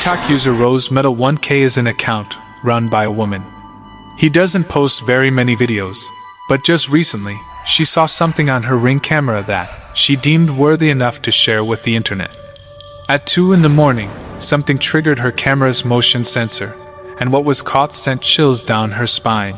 TikTok user Rose1K is an account run by a woman. He doesn't post very many videos, but just recently, she saw something on her Ring camera that she deemed worthy enough to share with the internet. At 2 in the morning, something triggered her camera's motion sensor, and what was caught sent chills down her spine.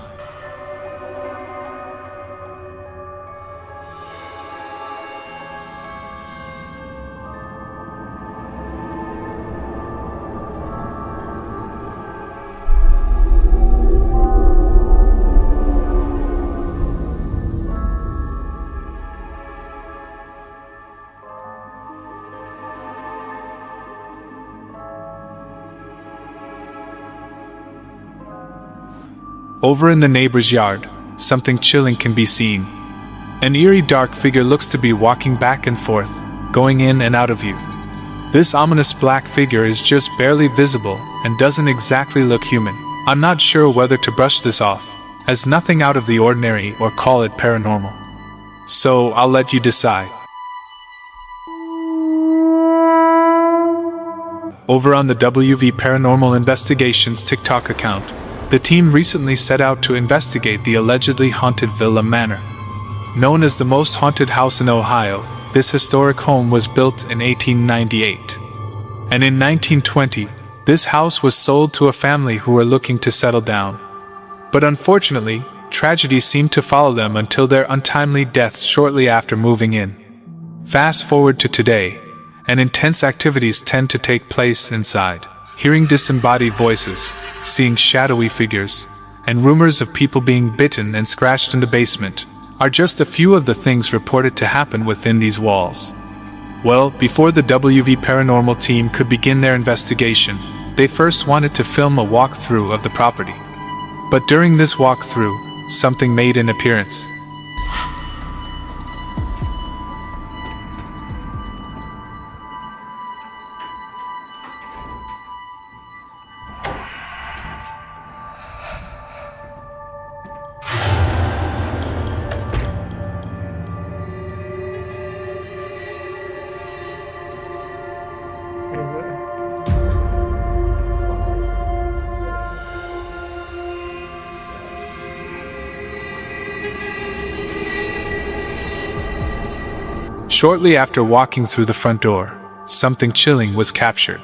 Over in the neighbor's yard, something chilling can be seen. An eerie dark figure looks to be walking back and forth, going in and out of view. This ominous black figure is just barely visible and doesn't exactly look human. I'm not sure whether to brush this off as nothing out of the ordinary or call it paranormal. So I'll let you decide. Over on the WV Paranormal Investigations TikTok account, the team recently set out to investigate the allegedly haunted Villa Manor. Known as the most haunted house in Ohio, this historic home was built in 1898. And in 1920, this house was sold to a family who were looking to settle down. But unfortunately, tragedy seemed to follow them until their untimely deaths shortly after moving in. Fast forward to today, and intense activities tend to take place inside. Hearing disembodied voices, seeing shadowy figures, and rumors of people being bitten and scratched in the basement are just a few of the things reported to happen within these walls. Well, before the WV Paranormal team could begin their investigation, they first wanted to film a walkthrough of the property. But during this walkthrough, something made an appearance. Shortly after walking through the front door, something chilling was captured.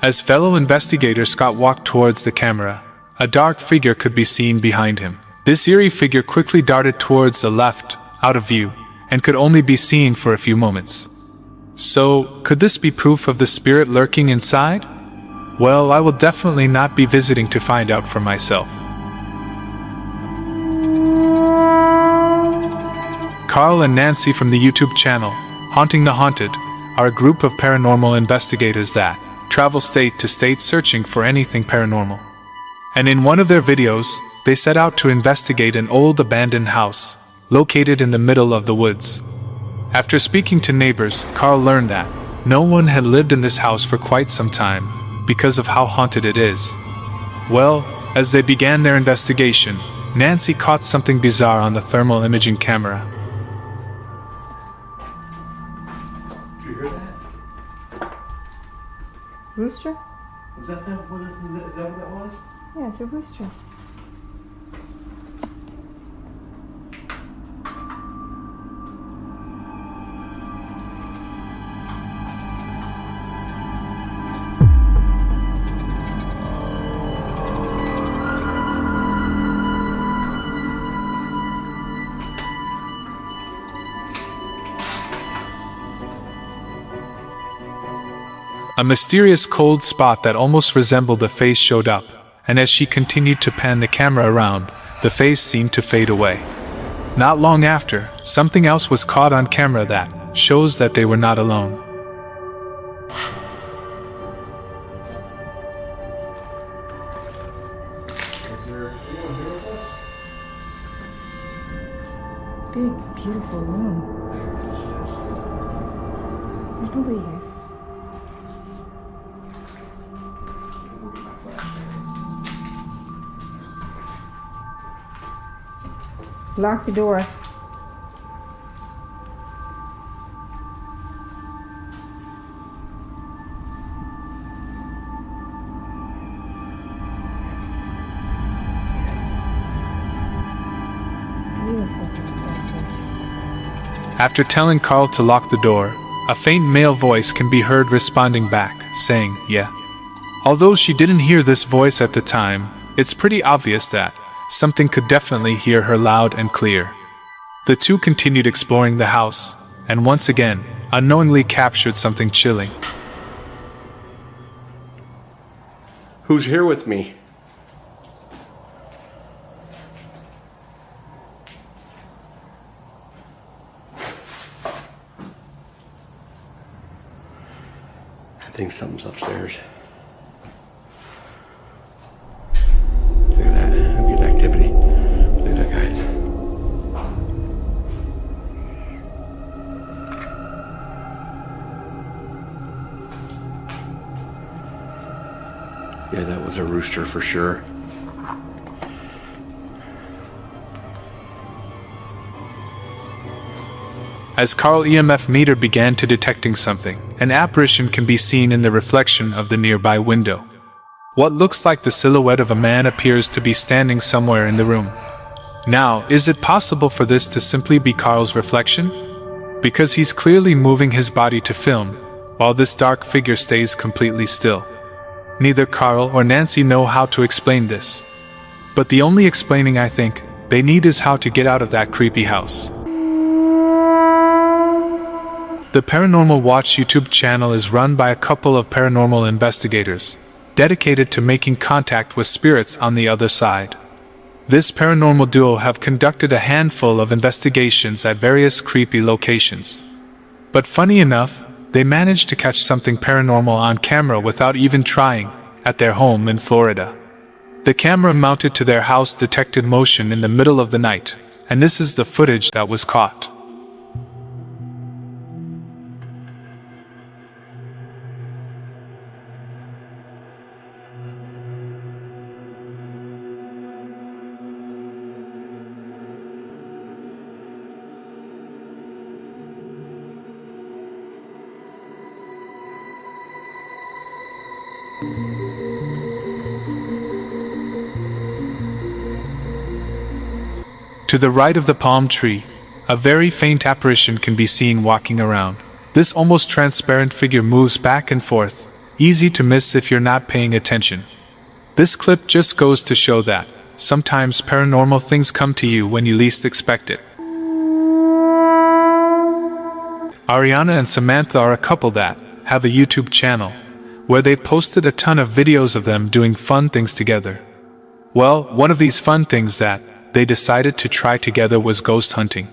As fellow investigator Scott walked towards the camera, a dark figure could be seen behind him. This eerie figure quickly darted towards the left, out of view, and could only be seen for a few moments. So, could this be proof of the spirit lurking inside? Well, I will definitely not be visiting to find out for myself. Carl and Nancy from the YouTube channel, Haunting the Haunted, are a group of paranormal investigators that travel state to state searching for anything paranormal. And in one of their videos, they set out to investigate an old abandoned house, located in the middle of the woods. After speaking to neighbors, Carl learned that no one had lived in this house for quite some time, because of how haunted it is. Well, as they began their investigation, Nancy caught something bizarre on the thermal imaging camera. Rooster? Is that what that was? Yeah, it's a rooster. A mysterious cold spot that almost resembled a face showed up, and as she continued to pan the camera around, the face seemed to fade away. Not long after, something else was caught on camera that shows that they were not alone. Is there anyone here with us? Big, beautiful room. There's nobody here. Lock the door. After telling Carl to lock the door, a faint male voice can be heard responding back, saying, "Yeah." Although she didn't hear this voice at the time, it's pretty obvious that something could definitely hear her loud and clear. The two continued exploring the house, and once again, unknowingly captured something chilling. Who's here with me? I think something's upstairs. Look at that. Good activity. Look at that, guys. Yeah, that was a rooster for sure. As Carl EMF meter began to detecting something, an apparition can be seen in the reflection of the nearby window. What looks like the silhouette of a man appears to be standing somewhere in the room. Now, is it possible for this to simply be Carl's reflection? Because he's clearly moving his body to film, while this dark figure stays completely still. Neither Carl or Nancy know how to explain this. But the only explaining I think they need is how to get out of that creepy house. The Paranormal Watch YouTube channel is run by a couple of paranormal investigators, dedicated to making contact with spirits on the other side. This paranormal duo have conducted a handful of investigations at various creepy locations. But funny enough, they managed to catch something paranormal on camera without even trying, at their home in Florida. The camera mounted to their house detected motion in the middle of the night, and this is the footage that was caught. To the right of the palm tree, a very faint apparition can be seen walking around. This almost transparent figure moves back and forth, easy to miss if you're not paying attention. This clip just goes to show that sometimes paranormal things come to you when you least expect it. Ariana and Samantha are a couple that have a YouTube channel where they posted a ton of videos of them doing fun things together. Well, one of these fun things that they decided to try together was ghost hunting.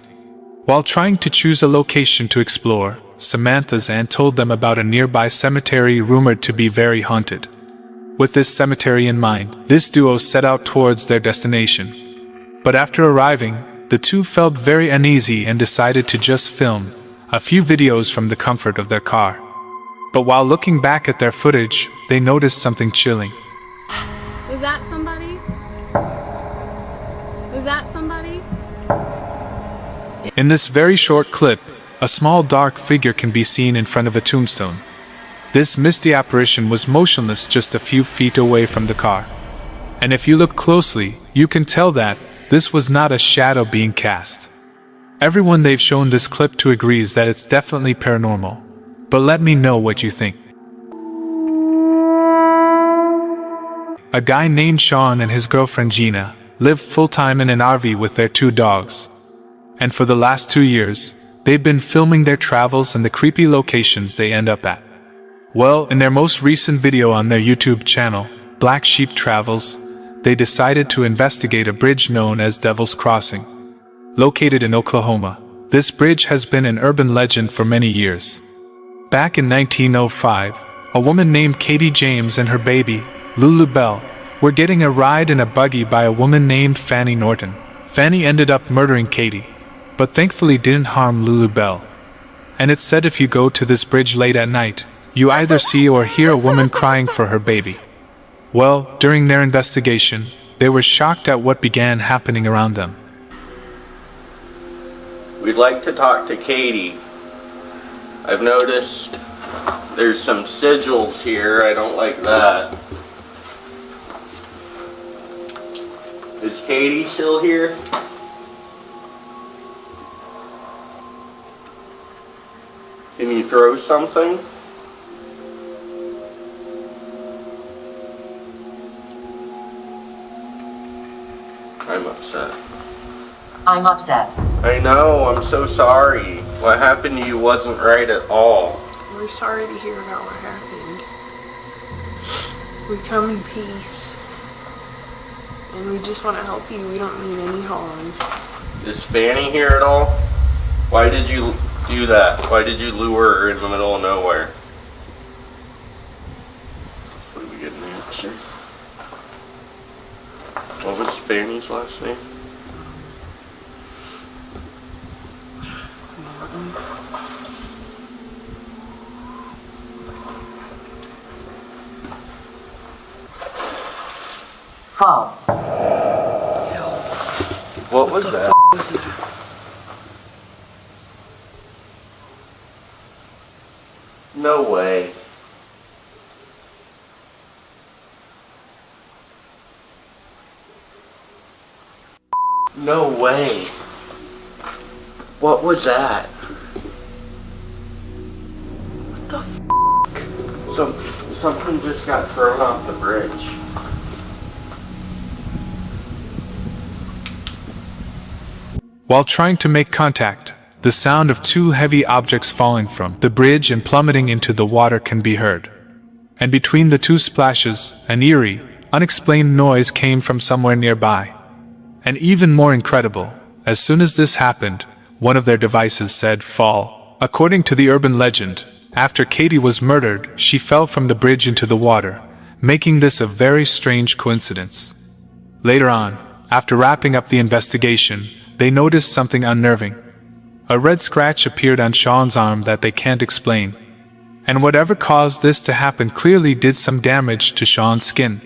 While trying to choose a location to explore, Samantha's aunt told them about a nearby cemetery rumored to be very haunted. With this cemetery in mind, this duo set out towards their destination. But after arriving, the two felt very uneasy and decided to just film a few videos from the comfort of their car. But while looking back at their footage, they noticed something chilling. Was that somebody? Was that somebody? In this very short clip, a small dark figure can be seen in front of a tombstone. This misty apparition was motionless just a few feet away from the car. And if you look closely, you can tell that this was not a shadow being cast. Everyone they've shown this clip to agrees that it's definitely paranormal. But let me know what you think. A guy named Sean and his girlfriend Gina live full-time in an RV with their 2 dogs. And for the last 2 years, they've been filming their travels and the creepy locations they end up at. Well, in their most recent video on their YouTube channel, Black Sheep Travels, they decided to investigate a bridge known as Devil's Crossing. Located in Oklahoma, this bridge has been an urban legend for many years. Back in 1905, a woman named Katie James and her baby, Lulu Bell, were getting a ride in a buggy by a woman named Fanny Norton. Fanny ended up murdering Katie, but thankfully didn't harm Lulu Bell. And it's said if you go to this bridge late at night, you either see or hear a woman crying for her baby. Well, during their investigation, they were shocked at what began happening around them. We'd like to talk to Katie. I've noticed there's some sigils here. I don't like that. Is Katie still here? Can you throw something? I'm upset. I'm upset. I know, I'm so sorry. What happened to you wasn't right at all. We're sorry to hear about what happened. We come in peace. And we just want to help you. We don't mean any harm. Is Fanny here at all? Why did you do that? Why did you lure her in the middle of nowhere? What did we get an answer? What was Fanny's last name? Fall. What was that? Was that? No way. No way. What was that? What the f? Something just got thrown off the bridge. While trying to make contact, the sound of two heavy objects falling from the bridge and plummeting into the water can be heard. And between the two splashes, an eerie, unexplained noise came from somewhere nearby. And even more incredible, as soon as this happened, one of their devices said fall. According to the urban legend, after Katie was murdered, she fell from the bridge into the water, making this a very strange coincidence. Later on, after wrapping up the investigation, they noticed something unnerving. A red scratch appeared on Sean's arm that they can't explain. And whatever caused this to happen clearly did some damage to Sean's skin.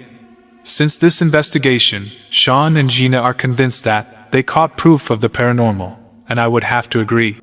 Since this investigation, Sean and Gina are convinced that they caught proof of the paranormal, and I would have to agree.